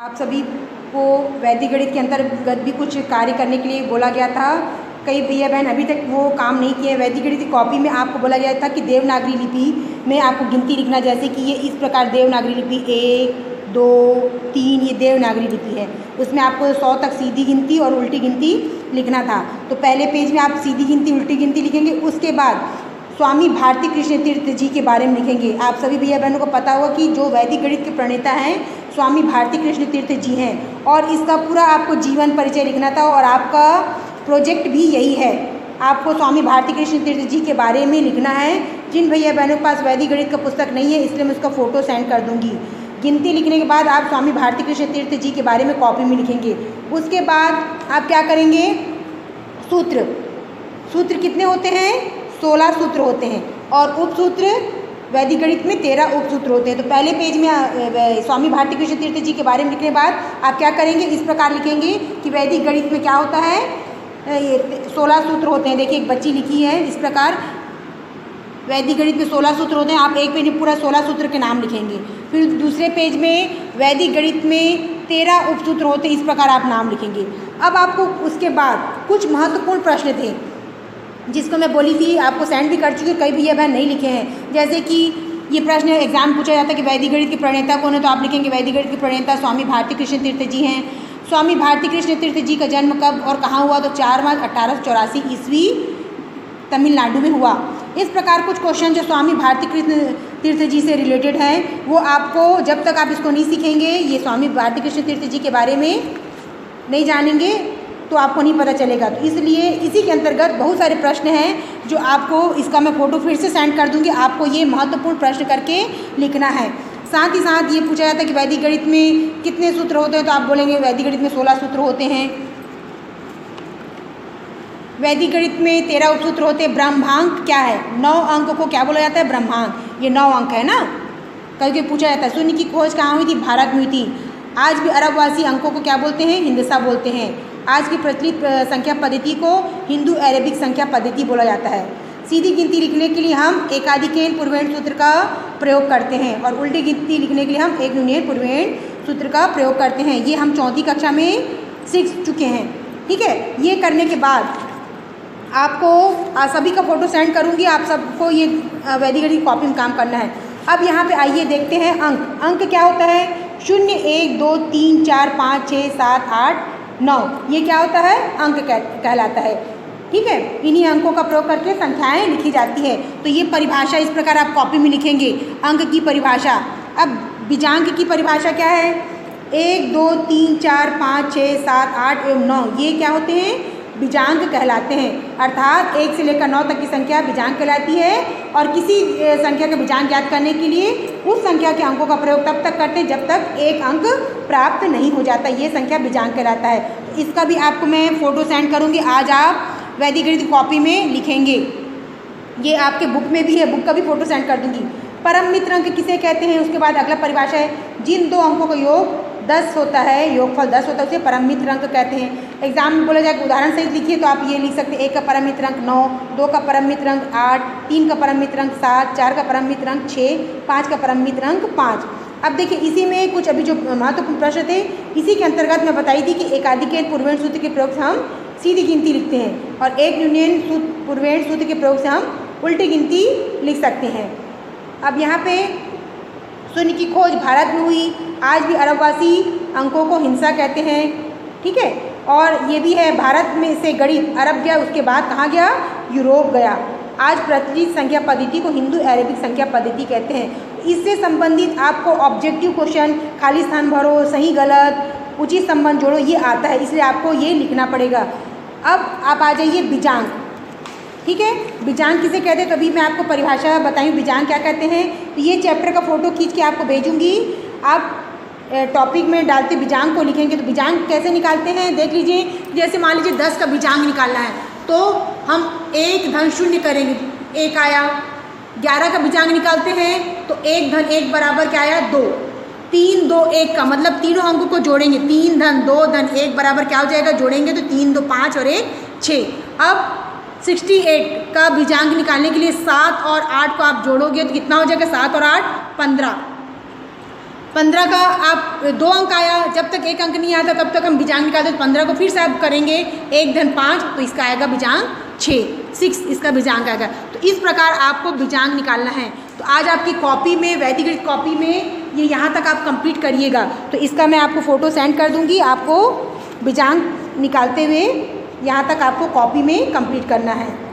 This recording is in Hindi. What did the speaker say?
आप सभी को वैदिक गणित के अंतर्गत भी कुछ कार्य करने के लिए बोला गया था। कई भैया बहन अभी तक वो काम नहीं किए। वैदिक गणित की कॉपी में आपको बोला गया था कि देवनागरी लिपि में आपको गिनती लिखना, जैसे कि ये इस प्रकार देवनागरी लिपि 1 2 3 ये देवनागरी लिपि है। उसमें आपको 100 तक सीधी गिनती और उल्टी गिनती लिखना था। तो पहले पेज में आप सीधी गिनती उल्टी गिनती लिखेंगे। उसके बाद स्वामी भारती कृष्ण तीर्थ जी के बारे में लिखेंगे। आप सभी भैया बहनों को पता होगा कि जो वैदिक गणित के प्रणेता हैं स्वामी भारती कृष्ण तीर्थ जी हैं, और इसका पूरा आपको जीवन परिचय लिखना था और आपका प्रोजेक्ट भी यही है। आपको स्वामी भारती कृष्ण तीर्थ जी के बारे में लिखना है। जिन भैया बहनों के पास वैदिक गणित का पुस्तक नहीं है, इसलिए मैं उसका फ़ोटो सेंड कर दूँगी। गिनती लिखने के बाद आप स्वामी भारती कृष्ण तीर्थ जी के बारे में कॉपी में लिखेंगे। उसके बाद आप क्या करेंगे, सूत्र कितने होते हैं, 16 सूत्र होते हैं, और उपसूत्र वैदिक गणित में 13 उपसूत्र होते हैं। तो पहले पेज में स्वामी भारती कृष्ण तीर्थ जी के बारे में लिखने के बाद आप क्या करेंगे, इस प्रकार लिखेंगे कि वैदिक गणित में क्या होता है, ये 16 सूत्र होते हैं। देखिए एक बच्ची लिखी है इस प्रकार, वैदिक गणित में 16 सूत्र होते हैं। आप एक पेज में पूरा 16 सूत्र के नाम लिखेंगे। फिर दूसरे पेज में वैदिक गणित में 13 उपसूत्र होते हैं, इस प्रकार आप नाम लिखेंगे। अब आपको उसके बाद कुछ महत्वपूर्ण प्रश्न थे जिसको मैं बोली थी, आपको सेंड भी कर चुकी हूँ, कई भैया बहन नहीं लिखे हैं। जैसे कि ये प्रश्न एग्जाम पूछा जाता है कि वैदिक गणित के प्रणेता कौन है, तो आप लिखेंगे वैदिक गणित के प्रणेता स्वामी भारती कृष्ण तीर्थ जी हैं। स्वामी भारती कृष्ण तीर्थ जी का जन्म कब और कहाँ हुआ, तो 4 मार्च 1884 ईस्वी तमिलनाडु में हुआ। इस प्रकार कुछ क्वेश्चन जो स्वामी भारती कृष्ण तीर्थ जी से रिलेटेड हैं, वो आपको जब तक आप इसको नहीं सीखेंगे, ये स्वामी भारती कृष्ण तीर्थ जी के बारे में नहीं जानेंगे, तो आपको नहीं पता चलेगा। तो इसलिए इसी के अंतर्गत बहुत सारे प्रश्न हैं जो आपको, इसका मैं फ़ोटो फिर से सेंड कर दूंगी। आपको ये महत्वपूर्ण प्रश्न करके लिखना है। साथ ही साथ ये पूछा जाता है कि वैदिक गणित में कितने सूत्र होते हैं, तो आप बोलेंगे वैदिक गणित में 16 सूत्र होते हैं। वैदिक गणित में 13 उपसूत्र होते हैं। ब्रह्मांक क्या है, 9 अंक को क्या बोला जाता है, ब्रह्मांक। ये 9 अंक है ना। कल पूछा जाता है शून्य की खोज कहाँ हुई थी, भारत में हुई थी। आज भी अरबवासी अंकों को क्या बोलते हैं, हिंदसा बोलते हैं। आज की प्रचलित संख्या पद्धति को हिंदू अरेबिक संख्या पद्धति बोला जाता है। सीधी गिनती लिखने के लिए हम एकाधिकेन पूर्वेण सूत्र का प्रयोग करते हैं, और उल्टी गिनती लिखने के लिए हम एक न्यूनयन पूर्वेण सूत्र का प्रयोग करते हैं। ये हम 4वीं कक्षा में सीख चुके हैं। ठीक है, ये करने के बाद आपको सभी का फ़ोटो सेंड करूँगी। आप सबको ये वैदिक गणित की कॉपी में काम करना है। अब यहाँ पे आइए देखते हैं अंक क्या होता है। 0 1 2 3 4 5 6 7 8 9 ये क्या होता है, अंक कहलाता है। ठीक है, इन्हीं अंकों का प्रयोग करके संख्याएं लिखी जाती है। तो ये परिभाषा इस प्रकार आप कॉपी में लिखेंगे, अंक की परिभाषा। अब बीजांक की परिभाषा क्या है, 1 2 3 4 5 6 7 8 एवं 9 ये क्या होते हैं, बीजांक कहलाते हैं। अर्थात 1 से लेकर 9 तक की संख्या बीजांक कहलाती है, और किसी संख्या का बीजांक ज्ञात करने के लिए उस संख्या के अंकों का प्रयोग तब तक करते हैं जब तक एक अंक प्राप्त नहीं हो जाता, ये संख्या बीजांक कहलाता है। तो इसका भी आपको मैं फ़ोटो सेंड करूँगी। आज आप वैदिक गणित कॉपी में लिखेंगे। ये आपके बुक में भी है, बुक का भी फ़ोटो सेंड कर दूँगी। परम मित्र अंक किसे कहते हैं, उसके बाद अगला परिभाषा है, जिन 2 अंकों का योग 10 होता है, योगफल 10 होता है, उसे परम मित्र अंक कहते हैं। एग्जाम में बोला जाए उदाहरण सहित लिखिए, तो आप ये लिख सकते हैं 1 का परम मित्र अंक 9, 2 का परम मित्र अंक 8, 3 का परम मित्र अंक 7, 4 का परम मित्र अंक 6, 5 का परम मित्र अंक 5। अब देखिए इसी में कुछ अभी जो महत्वपूर्ण प्रश्न थे, इसी के अंतर्गत मैं बताई थी कि एकाधिकेन पूर्वेण सूत्र के प्रयोग से हम सीधी गिनती लिखते हैं, और एक न्यूनयन पूर्वेण सूत्र के प्रयोग से हम उल्टी गिनती लिख सकते हैं। अब यहाँ पे शून्य की खोज भारत में हुई। आज भी अरबवासी अंकों को हिंसा कहते हैं। ठीक है, और ये भी है भारत में से गणित अरब गया, उसके बाद कहाँ गया, यूरोप गया। आज प्रचलित संख्या पद्धति को हिंदू अरेबिक संख्या पद्धति कहते हैं। इससे संबंधित आपको ऑब्जेक्टिव क्वेश्चन, खाली स्थान भरो, सही गलत, उचित संबंध जोड़ो, ये आता है, इसलिए आपको ये लिखना पड़ेगा। अब आप आ जाइए बीजांक। ठीक है, बीजांक किसे कहते हैं, तो अभी मैं आपको परिभाषा बताई बीजांक क्या कहते हैं। तो ये चैप्टर का फ़ोटो खींच के आपको भेजूँगी। आप टॉपिक में डालते बीजांक को लिखेंगे। तो बीजांक कैसे निकालते हैं देख लीजिए। जैसे मान लीजिए 10 का बीजांक निकालना है, तो हम 1 धन 0 करेंगे, 1 आया। 11 का बीजांक निकालते हैं तो 1 धन 1 बराबर क्या आया, 2। 3 2 1 का मतलब तीनों अंकों को जोड़ेंगे, 3 धन 2 धन 1 बराबर क्या हो जाएगा, जोड़ेंगे तो 3 2 5 और 1 6। अब 68 का बीजांक निकालने के लिए 7 और 8 को आप जोड़ोगे तो कितना हो जाएगा, 7 और 8 15। 15 का आप 2 अंक आया, जब तक 1 अंक नहीं आता तब तक हम बीजांक निकालते। तो 15 को फिर से आप करेंगे 1 धन 5, तो इसका आएगा बीजांक 6 इसका बीजांक आएगा। तो इस प्रकार आपको बीजांक निकालना है। तो आज आपकी कॉपी में, वैदिक गणित कॉपी में ये यहाँ तक आप कंप्लीट करिएगा। तो इसका मैं आपको फ़ोटो सेंड कर दूँगी, आपको बीजांक निकालते हुए यहाँ तक आपको कॉपी में कंप्लीट करना है।